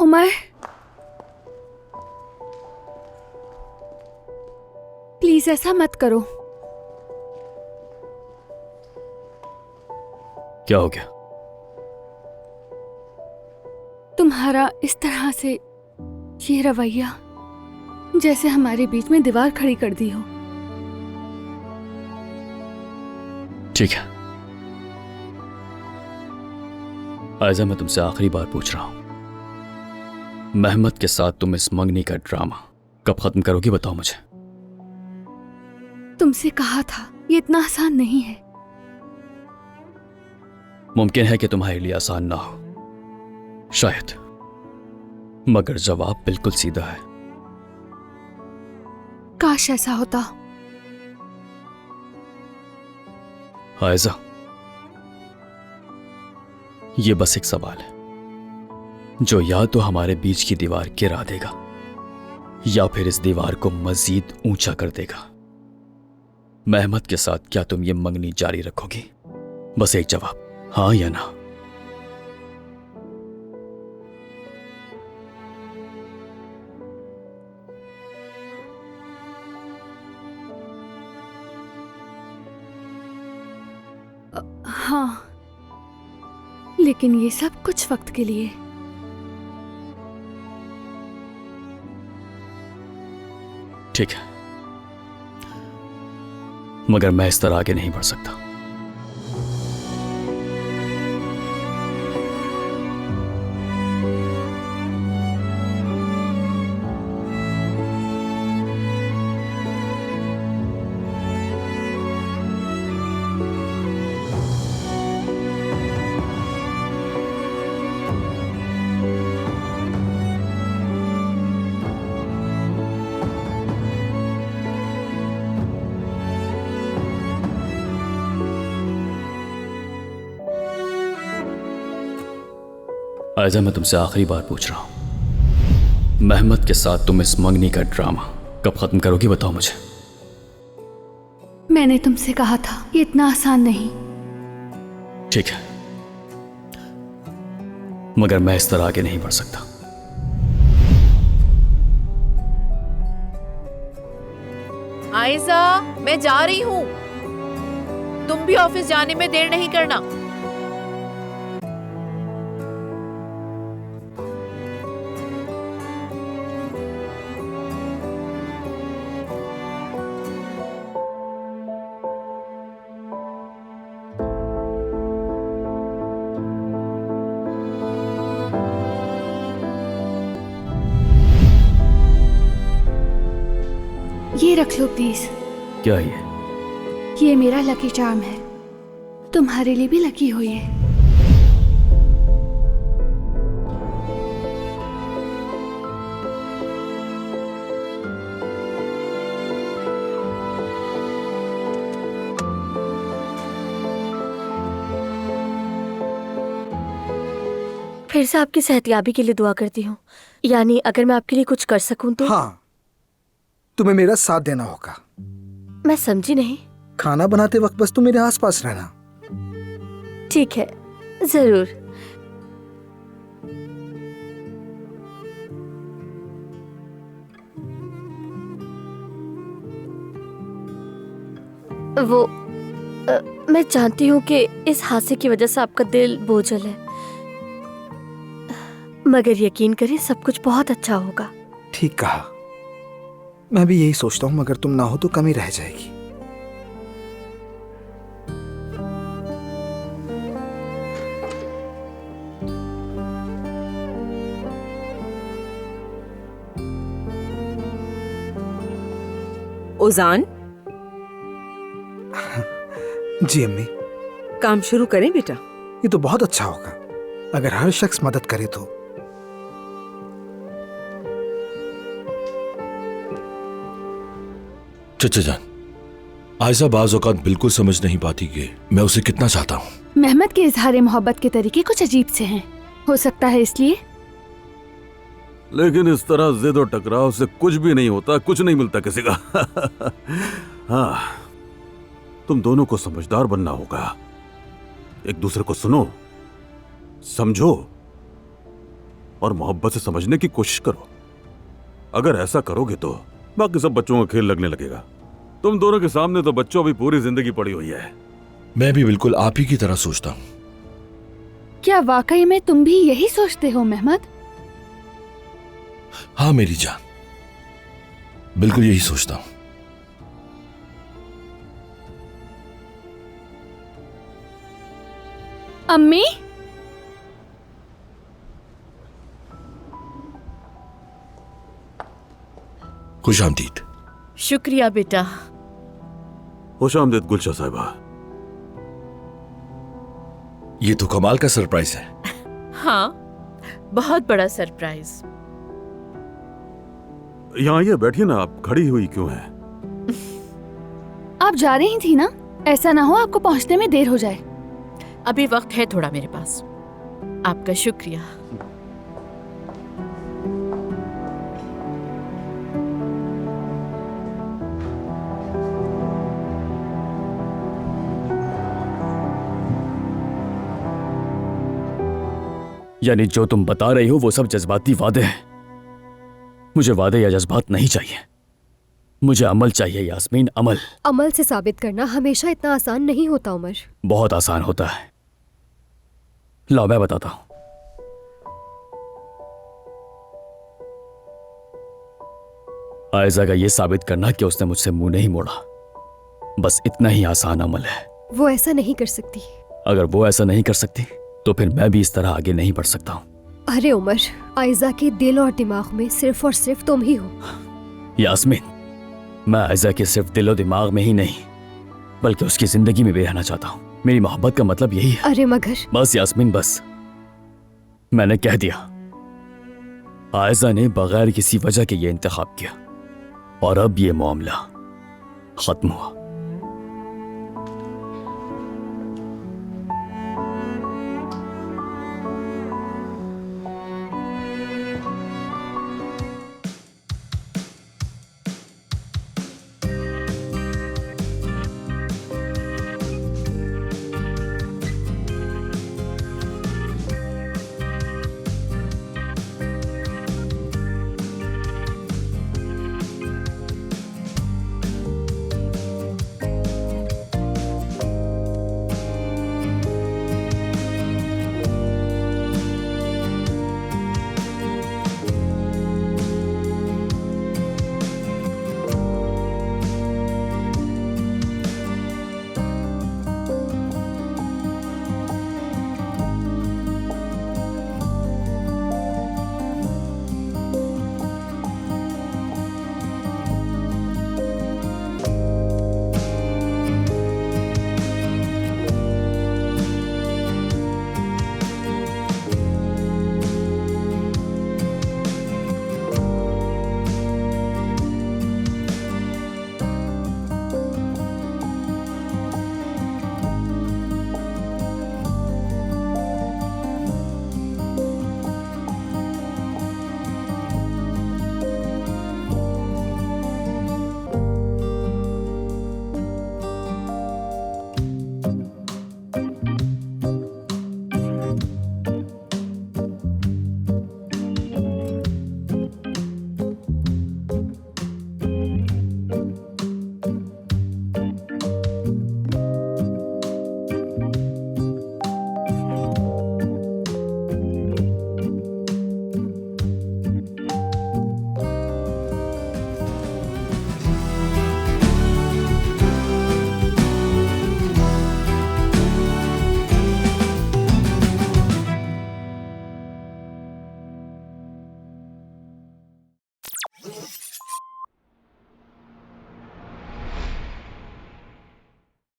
Umar, please ऐसा मत करो। क्या हो गया? तुम्हारा इस तरह से ये रवैया, जैसे हमारे बीच में दीवार खड़ी कर दी हो। ठीक है आयजा, मैं तुमसे आखिरी बार पूछ रहा हूं, मेहमत के साथ तुम इस मंगनी का ड्रामा कब खत्म करोगी? बताओ मुझे। तुमसे कहा था ये इतना आसान नहीं है। मुमकिन है कि तुम्हारे लिए आसान ना हो, शायद, मगर जवाब बिल्कुल सीधा है। काश ऐसा होता। आयजा, ये बस एक सवाल है जो या तो हमारे बीच की दीवार गिरा देगा या फिर इस दीवार को मजीद ऊंचा कर देगा। मेहमत के साथ क्या तुम ये मंगनी जारी रखोगी? बस एक जवाब, हाँ या ना। हाँ, लेकिन ये सब कुछ वक्त के लिए। ठीक है, मगर मैं इस तरह आगे नहीं बढ़ सकता। आयजा, मैं तुमसे आखिरी बार पूछ रहा हूं, मेहमत के साथ तुम इस मंगनी का ड्रामा कब खत्म करोगी? बताओ मुझे। मैंने तुमसे कहा था ये इतना आसान नहीं। ठीक है, मगर मैं इस तरह आगे नहीं बढ़ सकता। आयजा, मैं जा रही हूँ। तुम भी ऑफिस जाने में देर नहीं करना। ये रख लो प्लीज। क्या ये मेरा लकी चार्म है, तुम्हारे लिए भी लकी हो ये। फिर से आपकी सेहतयाबी के लिए दुआ करती हूँ। यानी अगर मैं आपके लिए कुछ कर सकूं तो। हाँ, तुम्हें मेरा साथ देना होगा। मैं समझी नहीं। खाना बनाते वक्त बस तुम मेरे आसपास रहना। ठीक है, जरूर। मैं जानती हूँ कि इस हादसे की वजह से आपका दिल बोझल है, मगर यकीन करें सब कुछ बहुत अच्छा होगा। ठीक कहा, मैं भी यही सोचता हूँ, मगर तुम ना हो तो कमी रह जाएगी। उजान, जी अम्मी। काम शुरू करें बेटा? ये तो बहुत अच्छा होगा अगर हर शख्स मदद करे तो। चचा जान, आयजा बाज़ औक़ात बिल्कुल समझ नहीं पाती कि मैं उसे कितना चाहता हूँ। मेहमत के इजहार मोहब्बत के तरीके कुछ अजीब से हैं, हो सकता है इसलिए। लेकिन इस तरह जिद और टकराव से कुछ भी नहीं होता, कुछ नहीं मिलता किसी का। हाँ, तुम दोनों को समझदार बनना होगा, एक दूसरे को सुनो, समझो। और मोहब्बत से समझने की कोशिश करो। अगर ऐसा करोगे तो बाकी सब बच्चों का खेल लगने लगेगा। तुम दोनों के सामने तो बच्चों अभी पूरी जिंदगी पड़ी हुई है। मैं भी बिल्कुल आप ही की तरह सोचता हूँ। क्या वाकई में तुम भी यही सोचते हो मेहमद? हाँ मेरी जान, बिल्कुल यही सोचता हूँ। अम्मी, खुश आमदीद। शुक्रिया बेटा। खुशामदीद गुलशा साहिबा। ये तो कमाल का सरप्राइज है। हाँ, बहुत बड़ा सरप्राइज। यहाँ आइए, बैठिए ना। आप खड़ी हुई क्यों हैं? आप जा रही थी ना? ऐसा ना हो आपको पहुंचने में देर हो जाए। अभी वक्त है थोड़ा मेरे पास। आपका शुक्रिया। यानी जो तुम बता रही हो वो सब जज्बाती वादे हैं। मुझे वादे या जज्बात नहीं चाहिए, मुझे अमल चाहिए यास्मीन, अमल। अमल से साबित करना हमेशा इतना आसान नहीं होता उमर। बहुत आसान होता है। लाओ मैं बताता हूं। आयजा का यह साबित करना कि उसने मुझसे मुंह नहीं मोड़ा, बस इतना ही आसान अमल है। वो ऐसा नहीं कर सकती। अगर वो ऐसा नहीं कर सकती तो फिर मैं भी इस तरह आगे नहीं बढ़ सकता हूं। अरे उमर, आयजा के दिल और दिमाग में सिर्फ और सिर्फ तुम ही हो। यास्मीन, मैं आयजा के सिर्फ दिलो दिमाग में ही नहीं बल्कि उसकी जिंदगी में भी रहना चाहता हूं। मेरी मोहब्बत का मतलब यही है। अरे मगर बस यास्मीन, बस मैंने कह दिया। आयजा ने बगैर किसी वजह के ये इंतखाब किया और अब ये मामला खत्म हुआ।